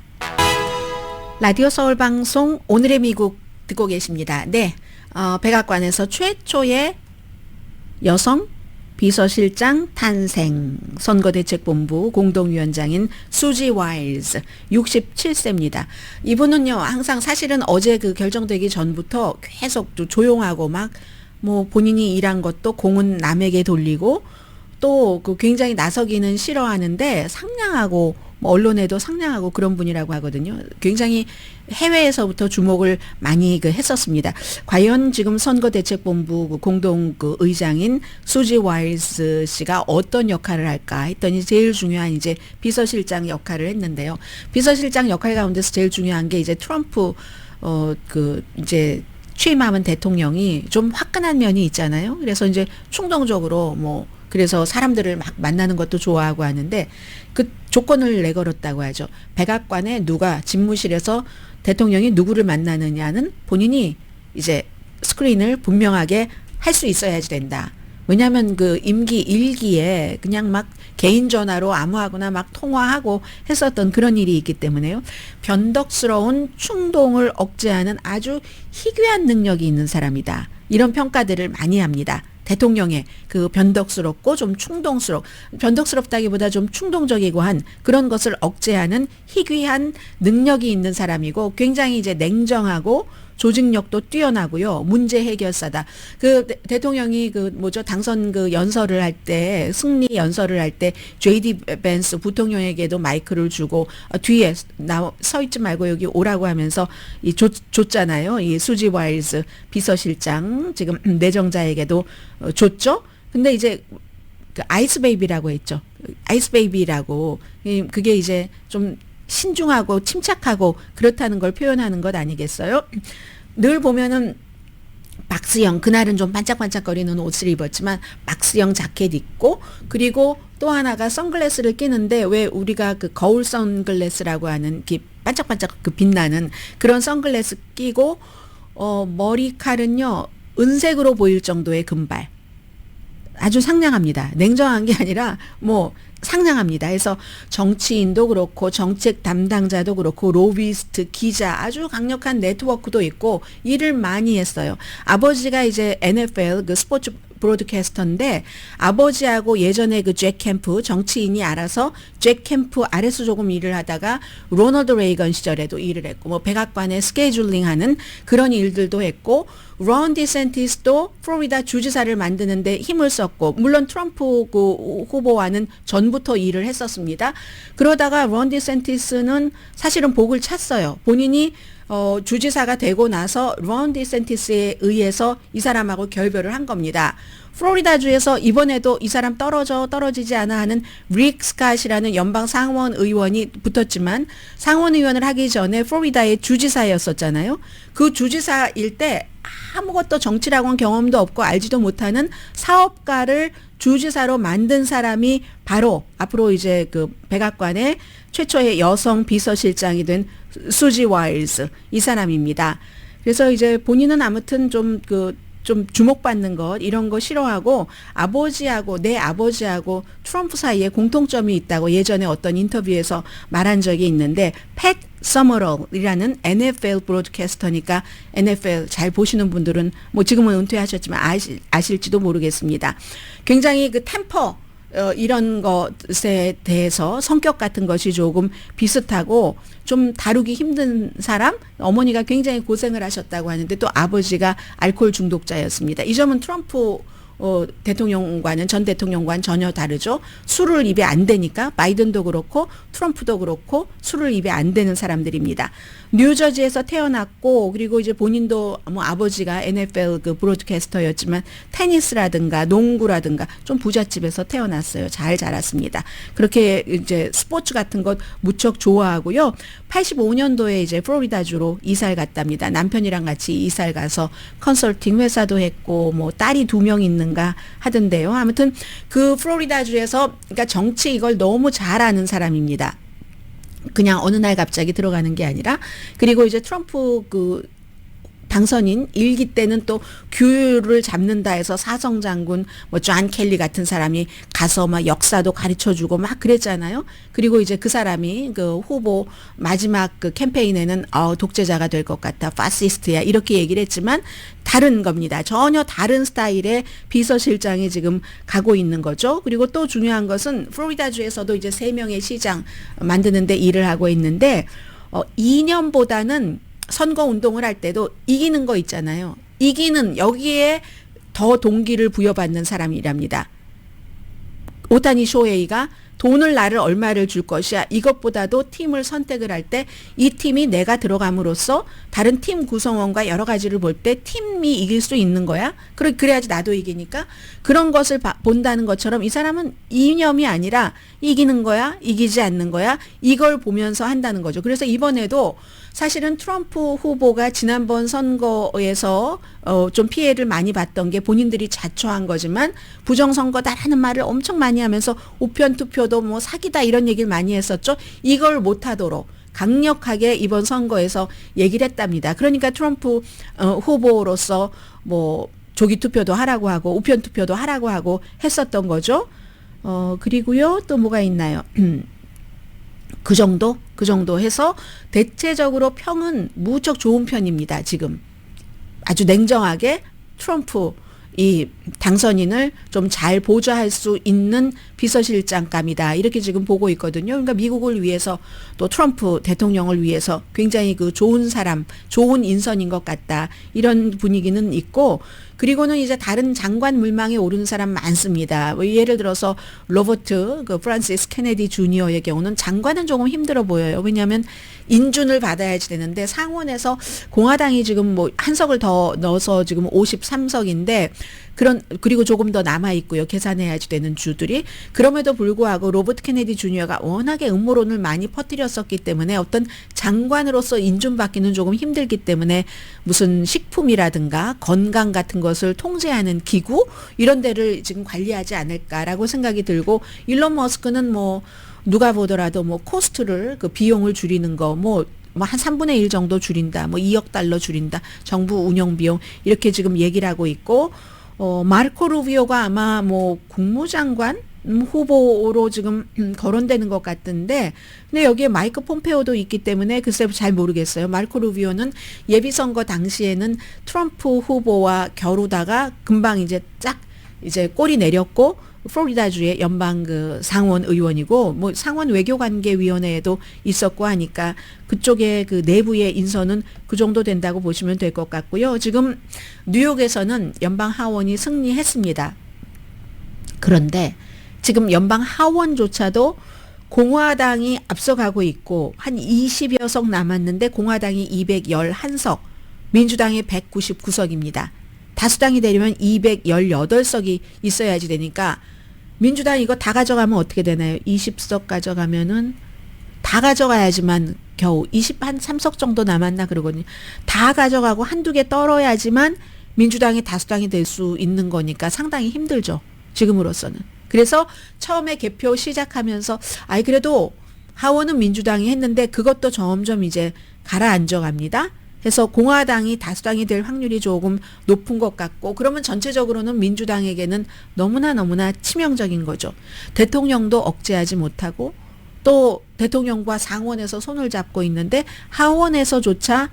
라디오 서울 방송 오늘의 미국 듣고 계십니다. 네, 백악관에서 최초의 여성 비서실장 탄생, 선거대책본부 공동위원장인 수지 와일즈 67세입니다. 이분은요, 항상 사실은 어제 그 결정되기 전부터 계속 조용하고 막 뭐 본인이 일한 것도 공은 남에게 돌리고 또 그 굉장히 나서기는 싫어하는데 상냥하고 뭐 언론에도 상냥하고 그런 분이라고 하거든요. 굉장히 해외에서부터 주목을 많이 했었습니다. 과연 지금 선거대책본부 공동 의장인 수지 와일즈 씨가 어떤 역할을 할까 했더니 제일 중요한 이제 비서실장 역할을 했는데요. 비서실장 역할 가운데서 제일 중요한 게 이제 트럼프 이제 취임하면 대통령이 좀 화끈한 면이 있잖아요. 그래서 이제 충동적으로 뭐 그래서 사람들을 막 만나는 것도 좋아하고 하는데 그 조건을 내걸었다고 하죠. 백악관에 누가 집무실에서 대통령이 누구를 만나느냐는 본인이 이제 스크린을 분명하게 할 수 있어야지 된다. 왜냐하면 그 임기 1기에 그냥 막 개인 전화로 아무하고나 막 통화하고 했었던 그런 일이 있기 때문에요. 변덕스러운 충동을 억제하는 아주 희귀한 능력이 있는 사람이다. 이런 평가들을 많이 합니다. 대통령의 그 변덕스럽고 좀 변덕스럽다기보다 좀 충동적이고 한 그런 것을 억제하는 희귀한 능력이 있는 사람이고 굉장히 이제 냉정하고 조직력도 뛰어나고요. 문제 해결사다. 그 대통령이 그 뭐죠? 당선 그 연설을 할 때, 승리 연설을 할 때 JD 벤스 부통령에게도 마이크를 주고 뒤에 서 있지 말고 여기 오라고 하면서 줬잖아요. 이 수지 와일즈 비서실장 지금 내정자에게도 줬죠. 근데 이제 그 아이스 베이비라고 했죠. 아이스 베이비라고 그게 이제 좀 신중하고 침착하고 그렇다는 걸 표현하는 것 아니겠어요? 늘 보면은 박스형, 그날은 좀 반짝반짝거리는 옷을 입었지만 박스형 자켓 입고 그리고 또 하나가 선글라스를 끼는데 왜 우리가 그 거울 선글라스라고 하는 반짝반짝 그 빛나는 그런 선글라스 끼고 머리칼은요 은색으로 보일 정도의 금발. 아주 상냥합니다. 냉정한 게 아니라 뭐 상냥합니다. 그래서 정치인도 그렇고 정책 담당자도 그렇고 로비스트, 기자 아주 강력한 네트워크도 있고 일을 많이 했어요. 아버지가 이제 NFL 그 스포츠 브로드캐스터인데 아버지하고 예전에 그 잭 캠프 정치인이 알아서 잭 캠프 아래서 조금 일을 하다가 로널드 레이건 시절에도 일을 했고 뭐 백악관에 스케줄링하는 그런 일들도 했고 론 디센티스도 플로리다 주지사를 만드는데 힘을 썼고 물론 트럼프 그 후보와는 전부터 일을 했었습니다. 그러다가 론 디센티스는 사실은 복을 찼어요. 본인이 주지사가 되고 나서 론 디센티스에 의해서 이 사람하고 결별을 한 겁니다. 플로리다주에서 이번에도 이 사람 떨어지지 않아 하는 릭 스캇이라는 연방 상원 의원이 붙었지만 상원 의원을 하기 전에 플로리다의 주지사였었잖아요. 그 주지사일 때 아무것도 정치라고는 경험도 없고 알지도 못하는 사업가를 주지사로 만든 사람이 바로 앞으로 이제 그 백악관의 최초의 여성 비서실장이 된 수지 와일즈 이 사람입니다. 그래서 이제 본인은 아무튼 좀 주목받는 것 이런 거 싫어하고 내 아버지하고 트럼프 사이에 공통점이 있다고 예전에 어떤 인터뷰에서 말한 적이 있는데 팻 서머럴이라는 NFL 브로드캐스터니까 NFL 잘 보시는 분들은 뭐 지금은 은퇴하셨지만 아실지도 모르겠습니다. 굉장히 그 템퍼 이런 것에 대해서 성격 같은 것이 조금 비슷하고 좀 다루기 힘든 사람, 어머니가 굉장히 고생을 하셨다고 하는데 또 아버지가 알코올 중독자였습니다. 이 점은 트럼프 대통령과는 전 대통령과는 전혀 다르죠. 술을 입에 안 대니까 바이든도 그렇고 트럼프도 그렇고 술을 입에 안 대는 사람들입니다. 뉴저지에서 태어났고 그리고 이제 본인도 뭐 아버지가 NFL 그 브로드캐스터였지만 테니스라든가 농구라든가 좀 부잣집에서 태어났어요. 잘 자랐습니다. 그렇게 이제 스포츠 같은 것 무척 좋아하고요. 85년도에 이제 플로리다주로 이사를 갔답니다. 남편이랑 같이 이사를 가서 컨설팅 회사도 했고 뭐 딸이 2명 있는가 하던데요. 아무튼 그 플로리다주에서 그러니까 정치 이걸 너무 잘 아는 사람입니다. 그냥 어느 날 갑자기 들어가는 게 아니라 그리고 이제 트럼프 그 당선인 1기 때는 또 규를 잡는다 해서 사성장군 뭐 존 켈리 같은 사람이 가서 막 역사도 가르쳐주고 막 그랬잖아요. 그리고 이제 그 사람이 그 후보 마지막 그 캠페인에는 독재자가 될 것 같아, 파시스트야 이렇게 얘기를 했지만 다른 겁니다. 전혀 다른 스타일의 비서실장이 지금 가고 있는 거죠. 그리고 또 중요한 것은 플로리다주에서도 이제 3명의 시장 만드는데 일을 하고 있는데 2년보다는 선거 운동을 할 때도 이기는 거 있잖아요. 이기는 여기에 더 동기를 부여받는 사람이랍니다. 오타니 쇼헤이가 돈을 나를 얼마를 줄 것이야. 이것보다도 팀을 선택을 할 때 이 팀이 내가 들어감으로써 다른 팀 구성원과 여러 가지를 볼 때 팀이 이길 수 있는 거야. 그래야지 나도 이기니까 그런 것을 본다는 것처럼 이 사람은 이념이 아니라 이기는 거야, 이기지 않는 거야. 이걸 보면서 한다는 거죠. 그래서 이번에도 사실은 트럼프 후보가 지난번 선거에서 좀 피해를 많이 봤던 게 본인들이 자초한 거지만 부정선거다라는 말을 엄청 많이 하면서 우편 투표도 뭐 사기다 이런 얘기를 많이 했었죠. 이걸 못하도록 강력하게 이번 선거에서 얘기를 했답니다. 그러니까 트럼프 후보로서 뭐 조기 투표도 하라고 하고 우편 투표도 하라고 하고 했었던 거죠. 그리고요 또 뭐가 있나요? 그 정도 해서 대체적으로 평은 무척 좋은 편입니다. 지금 아주 냉정하게 트럼프 이 당선인을 좀 잘 보좌할 수 있는 비서실장감이다. 이렇게 지금 보고 있거든요. 그러니까 미국을 위해서 또 트럼프 대통령을 위해서 굉장히 그 좋은 사람, 좋은 인선인 것 같다. 이런 분위기는 있고 그리고는 이제 다른 장관 물망에 오르는 사람 많습니다. 뭐 예를 들어서 로버트 그 프란시스 케네디 주니어의 경우는 장관은 조금 힘들어 보여요. 왜냐하면 인준을 받아야지 되는데 상원에서 공화당이 지금 뭐 한 석을 더 넣어서 지금 53석인데 그리고 조금 더 남아 있고요. 계산해야지 되는 주들이. 그럼에도 불구하고 로버트 케네디 주니어가 워낙에 음모론을 많이 퍼뜨렸었기 때문에 어떤 장관으로서 인준받기는 조금 힘들기 때문에 무슨 식품이라든가 건강 같은 것을 통제하는 기구 이런 데를 지금 관리하지 않을까라고 생각이 들고 일론 머스크는 뭐 누가 보더라도 뭐 코스트를 그 비용을 줄이는 거 뭐 한 3분의 1 정도 줄인다. 뭐 2억 달러 줄인다. 정부 운영 비용 이렇게 지금 얘기를 하고 있고 마르코 루비오가 아마 뭐 국무장관 후보로 지금 거론되는 것 같은데 근데 여기에 마이크 폼페오도 있기 때문에 글쎄 잘 모르겠어요. 마르코 루비오는 예비선거 당시에는 트럼프 후보와 겨루다가 금방 이제 이제 꼴이 내렸고 플로리다주의 연방 그 상원 의원이고 뭐 상원 외교관계위원회에도 있었고 하니까 그쪽에 그 내부의 인선은 그 정도 된다고 보시면 될 것 같고요. 지금 뉴욕에서는 연방 하원이 승리했습니다. 그런데 지금 연방 하원조차도 공화당이 앞서가고 있고 한 20여 석 남았는데 공화당이 211석, 민주당이 199석입니다. 다수당이 되려면 218석이 있어야지 되니까 민주당 이거 다 가져가면 어떻게 되나요? 20석 가져가면은 다 가져가야지만 겨우 23석 정도 남았나 그러거든요. 다 가져가고 한두 개 떨어야지만 민주당이 다수당이 될 수 있는 거니까 상당히 힘들죠. 지금으로서는. 그래서 처음에 개표 시작하면서 그래도 하원은 민주당이 했는데 그것도 점점 이제 가라앉아 갑니다. 그래서 공화당이 다수당이 될 확률이 조금 높은 것 같고 그러면 전체적으로는 민주당에게는 너무나 치명적인 거죠. 대통령도 억제하지 못하고 또 대통령과 상원에서 손을 잡고 있는데 하원에서조차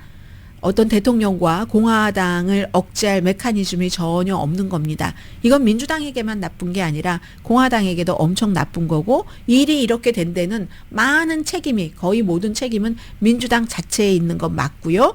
어떤 대통령과 공화당을 억제할 메커니즘이 전혀 없는 겁니다. 이건 민주당에게만 나쁜 게 아니라 공화당에게도 엄청 나쁜 거고 일이 이렇게 된 데는 많은 책임이 거의 모든 책임은 민주당 자체에 있는 건 맞고요.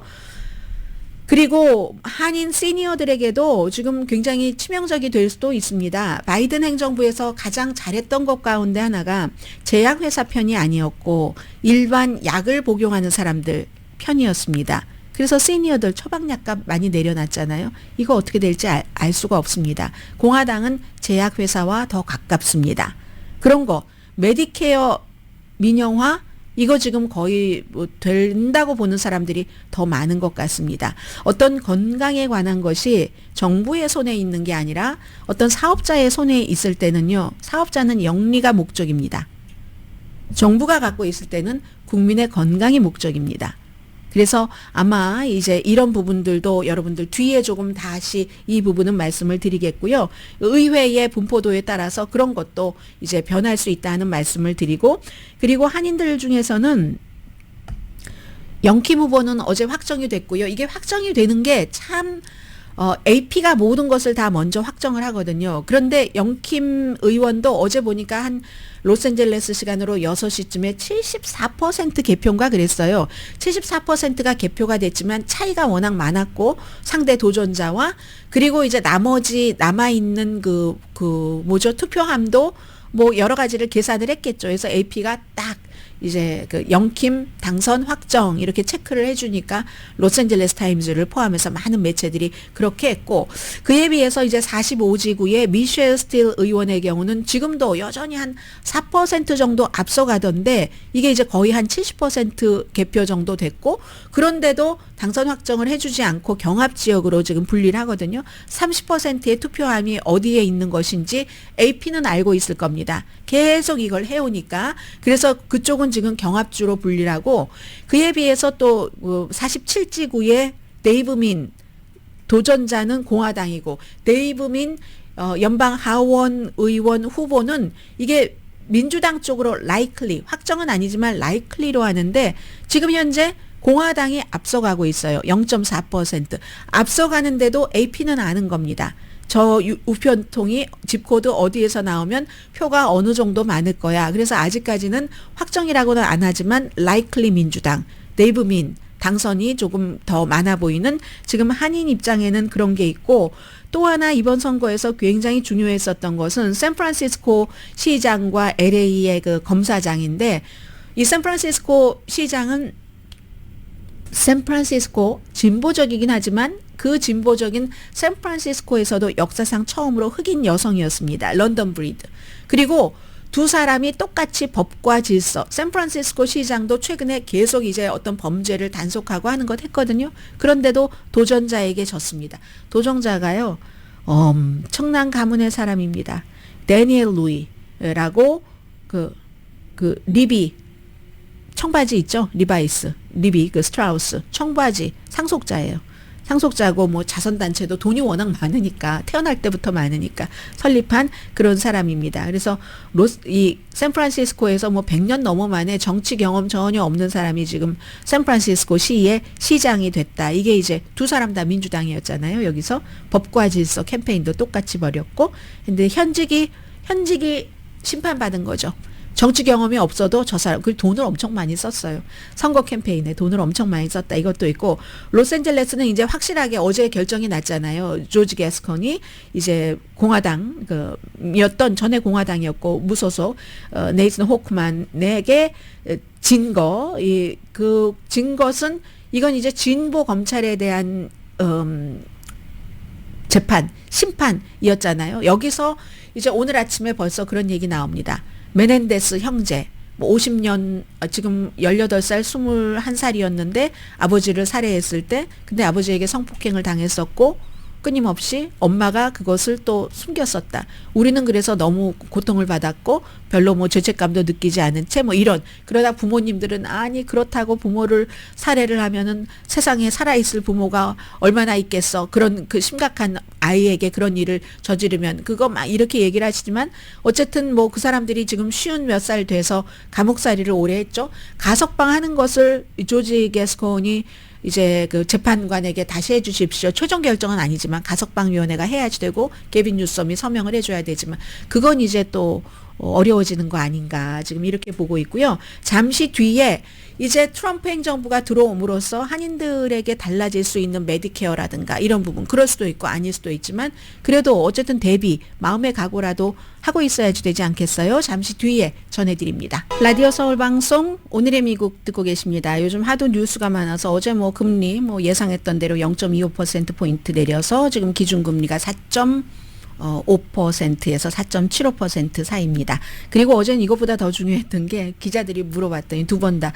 그리고 한인 시니어들에게도 지금 굉장히 치명적이 될 수도 있습니다. 바이든 행정부에서 가장 잘했던 것 가운데 하나가 제약회사 편이 아니었고 일반 약을 복용하는 사람들 편이었습니다. 그래서 시니어들 처방약값 많이 내려놨잖아요. 이거 어떻게 될지 알 수가 없습니다. 공화당은 제약회사와 더 가깝습니다. 그런 거 메디케어 민영화 이거 지금 거의 뭐 된다고 보는 사람들이 더 많은 것 같습니다. 어떤 건강에 관한 것이 정부의 손에 있는 게 아니라 어떤 사업자의 손에 있을 때는요. 사업자는 영리가 목적입니다. 정부가 갖고 있을 때는 국민의 건강이 목적입니다. 그래서 아마 이제 이런 부분들도 여러분들 뒤에 조금 다시 이 부분은 말씀을 드리겠고요. 의회의 분포도에 따라서 그런 것도 이제 변할 수 있다는 말씀을 드리고 그리고 한인들 중에서는 영킴 후보는 어제 확정이 됐고요. 이게 확정이 되는 게 참 AP가 모든 것을 다 먼저 확정을 하거든요. 그런데 영킴 의원도 어제 보니까 한 로스앤젤레스 시간으로 6시쯤에 74% 개표인가 그랬어요. 74%가 개표가 됐지만 차이가 워낙 많았고 상대 도전자와 그리고 이제 나머지 남아있는 투표함도 뭐 여러 가지를 계산을 했겠죠. 그래서 AP가 딱 이제 그 영킴 당선 확정 이렇게 체크를 해주니까 로스앤젤레스 타임즈를 포함해서 많은 매체들이 그렇게 했고, 그에 비해서 이제 45지구의 미셸 스틸 의원의 경우는 지금도 여전히 한 4% 정도 앞서가던데 이게 이제 거의 한 70% 개표 정도 됐고, 그런데도 당선 확정을 해주지 않고 경합 지역으로 지금 분리를 하거든요. 30%의 투표함이 어디에 있는 것인지 AP는 알고 있을 겁니다. 계속 이걸 해오니까. 그래서 그쪽은 지금 경합주로 분리를 하고, 그에 비해서 또 47지구의 데이브 민 도전자는 공화당이고, 데이브 민 연방 하원 의원 후보는 이게 민주당 쪽으로 likely, 확정은 아니지만 likely로 하는데 지금 현재 공화당이 앞서가고 있어요. 0.4%. 앞서가는데도 AP는 아는 겁니다. 저 우편통이 집코드 어디에서 나오면 표가 어느 정도 많을 거야. 그래서 아직까지는 확정이라고는 안 하지만 likely 민주당, 데이브 민 당선이 조금 더 많아 보이는, 지금 한인 입장에는 그런 게 있고, 또 하나 이번 선거에서 굉장히 중요했었던 것은 샌프란시스코 시장과 LA의 그 검사장인데, 이 샌프란시스코 시장은 샌프란시스코 진보적이긴 하지만 그 진보적인 샌프란시스코에서도 역사상 처음으로 흑인 여성이었습니다. 런던 브리드. 그리고 두 사람이 똑같이 법과 질서, 샌프란시스코 시장도 최근에 계속 이제 어떤 범죄를 단속하고 하는 것 했거든요. 그런데도 도전자에게 졌습니다. 도전자가요, 엄청난 가문의 사람입니다. 데니엘 루이라고 그 리비 청바지 있죠? 리바이스, 리비, 그 스트라우스, 청바지 상속자예요. 상속자고 뭐 자선단체도 돈이 워낙 많으니까, 태어날 때부터 많으니까 설립한 그런 사람입니다. 그래서 이 샌프란시스코에서 뭐 100년 넘어 만에 정치 경험 전혀 없는 사람이 지금 샌프란시스코 시의 시장이 됐다. 이게 이제 두 사람 다 민주당이었잖아요. 여기서 법과 질서 캠페인도 똑같이 벌였고, 근데 현직이 심판받은 거죠. 정치 경험이 없어도 저 사람, 그 돈을 엄청 많이 썼어요. 선거 캠페인에 돈을 엄청 많이 썼다. 이것도 있고, 로스앤젤레스는 이제 확실하게 어제 결정이 났잖아요. 조지 게스컨이 이제 공화당, 전에 공화당이었고, 무소속, 네이슨 호크만에게 진 거, 진 것은, 이건 이제 진보 검찰에 대한, 심판이었잖아요. 여기서 이제 오늘 아침에 벌써 그런 얘기 나옵니다. 메넨데스 형제, 뭐 50년, 지금 18살, 21살이었는데 아버지를 살해했을 때, 근데 아버지에게 성폭행을 당했었고, 끊임없이 엄마가 그것을 또 숨겼었다. 우리는 그래서 너무 고통을 받았고 별로 뭐 죄책감도 느끼지 않은 채 뭐 이런, 그러다 부모님들은 아니 그렇다고 부모를 살해를 하면은 세상에 살아있을 부모가 얼마나 있겠어. 그런 그 심각한 아이에게 그런 일을 저지르면 그거 막 이렇게 얘기를 하시지만 어쨌든 뭐 그 사람들이 지금 50 몇 살 돼서 감옥살이를 오래 했죠. 가석방 하는 것을 조지 게스콘이 이제 그 재판관에게 다시 해주십시오. 최종 결정은 아니지만 가석방위원회가 해야지 되고 게빈 뉴섬이 서명을 해줘야 되지만 그건 이제 또 어려워지는 거 아닌가 지금 이렇게 보고 있고요. 잠시 뒤에 이제 트럼프 행정부가 들어옴으로써 한인들에게 달라질 수 있는 메디케어라든가 이런 부분, 그럴 수도 있고 아닐 수도 있지만 그래도 어쨌든 대비 마음의 각오라도 하고 있어야지 되지 않겠어요? 잠시 뒤에 전해드립니다. 라디오 서울 방송 오늘의 미국 듣고 계십니다. 요즘 하도 뉴스가 많아서 어제 뭐 금리 뭐 예상했던 대로 0.25%포인트 내려서 지금 기준금리가 4.5%에서 4.75% 사이입니다. 그리고 어제는 이것보다 더 중요했던 게 기자들이 물어봤더니 두 번 다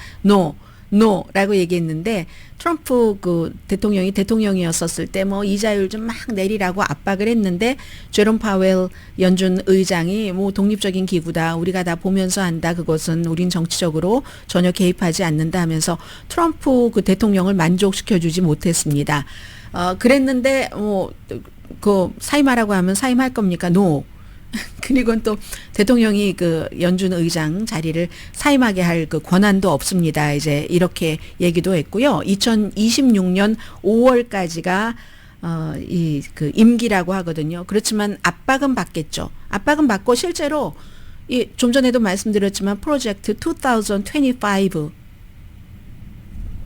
노라고 얘기했는데 트럼프 그 대통령이었었을 때 뭐 이자율 좀 막 내리라고 압박을 했는데 제롬 파웰 연준 의장이 뭐 독립적인 기구다. 우리가 다 보면서 한다. 그것은 우린 정치적으로 전혀 개입하지 않는다 하면서 트럼프 그 대통령을 만족시켜주지 못했습니다. 그랬는데 그 사임하라고 하면 사임할 겁니까? 노. 그리고 또 대통령이 그 연준 의장 자리를 사임하게 할 그 권한도 없습니다. 이제 이렇게 얘기도 했고요. 2026년 5월까지가 이 그 임기라고 하거든요. 그렇지만 압박은 받겠죠. 압박은 받고 실제로 좀 전에도 말씀드렸지만 프로젝트 2025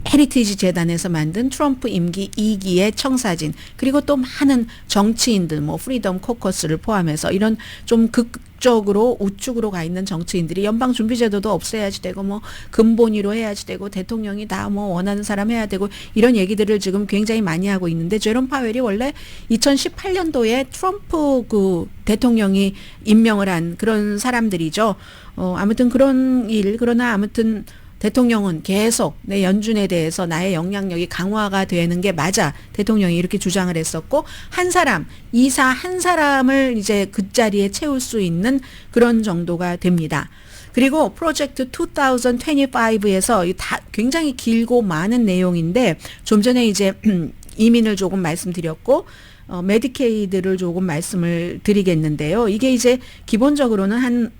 헤리티지 재단에서 만든 트럼프 임기 2기의 청사진, 그리고 또 많은 정치인들, 뭐 프리덤 코커스를 포함해서 이런 좀 극적으로 우측으로 가 있는 정치인들이 연방 준비제도도 없애야지 되고, 뭐 근본위로 해야지 되고, 대통령이 다 뭐 원하는 사람 해야 되고, 이런 얘기들을 지금 굉장히 많이 하고 있는데, 제롬 파웰이 원래 2018년도에 트럼프 그 대통령이 임명을 한 그런 사람들이죠. 아무튼 그런 일, 그러나 아무튼 대통령은 계속 내 연준에 대해서 나의 영향력이 강화가 되는 게 맞아, 대통령이 이렇게 주장을 했었고, 한 사람, 이사 한 사람을 이제 그 자리에 채울 수 있는 그런 정도가 됩니다. 그리고 프로젝트 2025에서 다 굉장히 길고 많은 내용인데, 좀 전에 이제 이민을 조금 말씀드렸고, 메디케이드를 조금 말씀을 드리겠는데요. 이게 이제 기본적으로는 한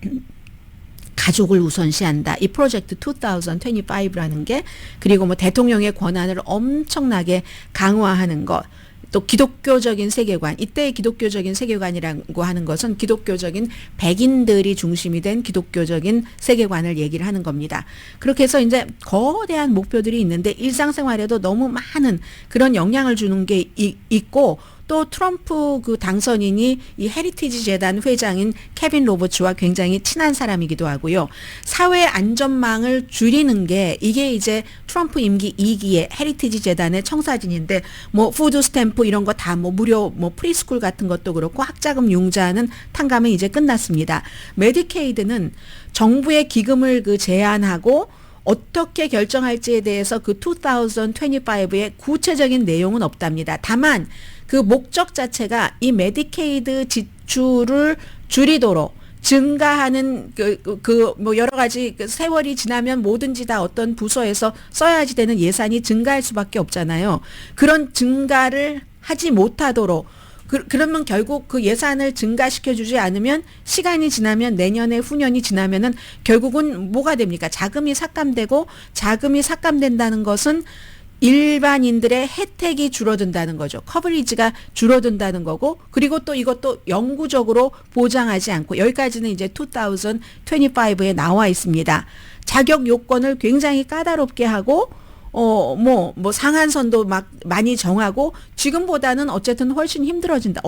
가족을 우선시한다, 이 프로젝트 2025라는 게. 그리고 뭐 대통령의 권한을 엄청나게 강화하는 것, 또 기독교적인 세계관, 이때의 기독교적인 세계관이라고 하는 것은 기독교적인 백인들이 중심이 된 기독교적인 세계관을 얘기를 하는 겁니다. 그렇게 해서 이제 거대한 목표들이 있는데, 일상생활에도 너무 많은 그런 영향을 주는 게 있고, 또 트럼프 그 당선인이 이 헤리티지 재단 회장인 케빈 로버츠와 굉장히 친한 사람이기도 하고요. 사회 안전망을 줄이는 게 이게 이제 트럼프 임기 2기의 헤리티지 재단의 청사진인데, 뭐 푸드 스탬프 이런 거 다 뭐 무료 뭐 프리스쿨 같은 것도 그렇고, 학자금 융자는 탕감은 이제 끝났습니다. 메디케이드는 정부의 기금을 그 제한하고 어떻게 결정할지에 대해서 그 2025의 구체적인 내용은 없답니다. 다만 그 목적 자체가 이 메디케이드 지출을 줄이도록 증가하는 뭐 여러 가지 그 세월이 지나면 뭐든지 다 어떤 부서에서 써야지 되는 예산이 증가할 수밖에 없잖아요. 그런 증가를 하지 못하도록, 그러면 결국 그 예산을 증가시켜 주지 않으면 시간이 지나면, 내년에 후년이 지나면은 결국은 뭐가 됩니까? 자금이 삭감되고, 자금이 삭감된다는 것은 일반인들의 혜택이 줄어든다는 거죠. 커버리지가 줄어든다는 거고, 그리고 또 이것도 영구적으로 보장하지 않고, 여기까지는 이제 2025에 나와 있습니다. 자격 요건을 굉장히 까다롭게 하고, 뭐 상한선도 막 많이 정하고, 지금보다는 어쨌든 훨씬 힘들어진다.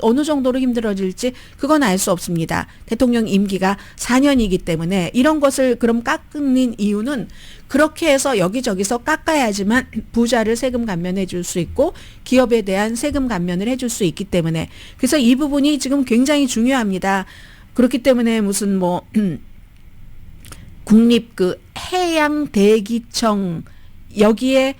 어느 정도로 힘들어질지 그건 알 수 없습니다. 대통령 임기가 4년이기 때문에 이런 것을 그럼 깎는 이유는, 그렇게 해서 여기저기서 깎아야지만 부자를 세금 감면해 줄 수 있고, 기업에 대한 세금 감면을 해줄 수 있기 때문에. 그래서 이 부분이 지금 굉장히 중요합니다. 그렇기 때문에 무슨 뭐 국립 그 해양대기청, 여기에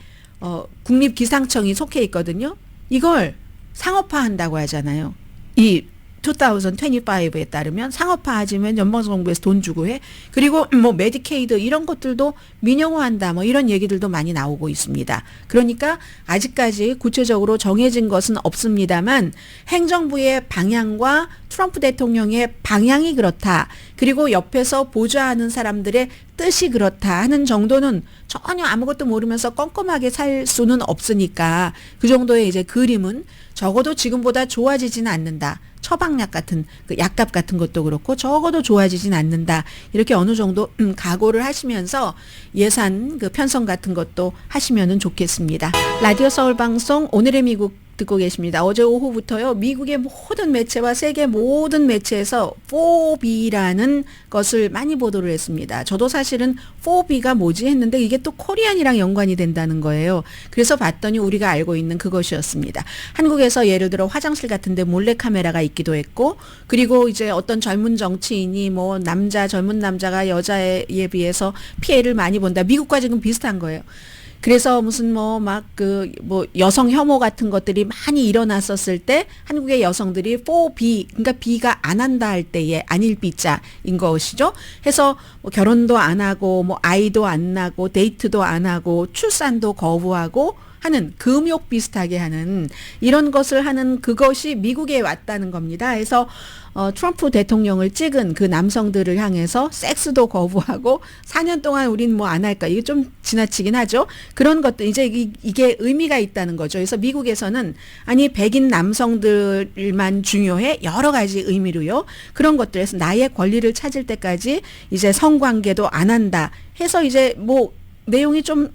국립기상청이 속해 있거든요. 이걸 상업화한다고 하잖아요. 이 2025에 따르면 상업화하지만 연방정부에서 돈 주고 해. 그리고 뭐 메디케이드 이런 것들도 민영화한다, 뭐 이런 얘기들도 많이 나오고 있습니다. 그러니까 아직까지 구체적으로 정해진 것은 없습니다만, 행정부의 방향과 트럼프 대통령의 방향이 그렇다, 그리고 옆에서 보좌하는 사람들의 뜻이 그렇다 하는 정도는 전혀 아무것도 모르면서 껌껌하게 살 수는 없으니까, 그 정도의 이제 그림은 적어도 지금보다 좋아지지는 않는다. 처방약 같은 그 약값 같은 것도 그렇고 적어도 좋아지진 않는다. 이렇게 어느 정도 각오를 하시면서 예산 그 편성 같은 것도 하시면은 좋겠습니다. 라디오 서울 방송 오늘의 미국 듣고 계십니다. 어제 오후부터요, 미국의 모든 매체와 세계 모든 매체에서 4B라는 것을 많이 보도를 했습니다. 저도 사실은 4B가 뭐지 했는데 이게 또 코리안이랑 연관이 된다는 거예요. 그래서 봤더니 우리가 알고 있는 그것이었습니다. 한국에서 예를 들어 화장실 같은 데 몰래카메라가 있기도 했고, 그리고 이제 어떤 젊은 정치인이 뭐 젊은 남자가 여자에 비해서 피해를 많이 본다. 미국과 지금 비슷한 거예요. 그래서 무슨 여성 혐오 같은 것들이 많이 일어났었을 때 한국의 여성들이 4B, 그러니까 B가 안 한다 할 때의 안일 B자인 것이죠. 해서 뭐 결혼도 안 하고, 뭐 아이도 안 낳고, 데이트도 안 하고, 출산도 거부하고 하는, 금욕 비슷하게 하는 이런 것을 하는 그것이 미국에 왔다는 겁니다. 그래서 트럼프 대통령을 찍은 그 남성들을 향해서 섹스도 거부하고 4년 동안 우린 뭐 안 할까, 이게 좀 지나치긴 하죠. 그런 것들 이제 이게 의미가 있다는 거죠. 그래서 미국에서는 아니 백인 남성들만 중요해, 여러 가지 의미로요. 그런 것들에서 나의 권리를 찾을 때까지 이제 성관계도 안 한다 해서 이제 뭐 내용이 좀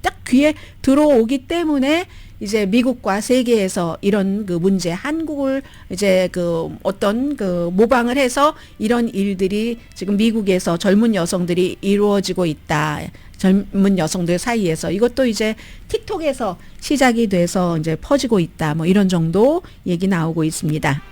딱 귀에 들어오기 때문에 이제 미국과 세계에서 이런 그 문제, 한국을 이제 그 어떤 그 모방을 해서 이런 일들이 지금 미국에서 젊은 여성들이 이루어지고 있다. 젊은 여성들 사이에서 이것도 이제 틱톡에서 시작이 돼서 이제 퍼지고 있다. 뭐 이런 정도 얘기 나오고 있습니다.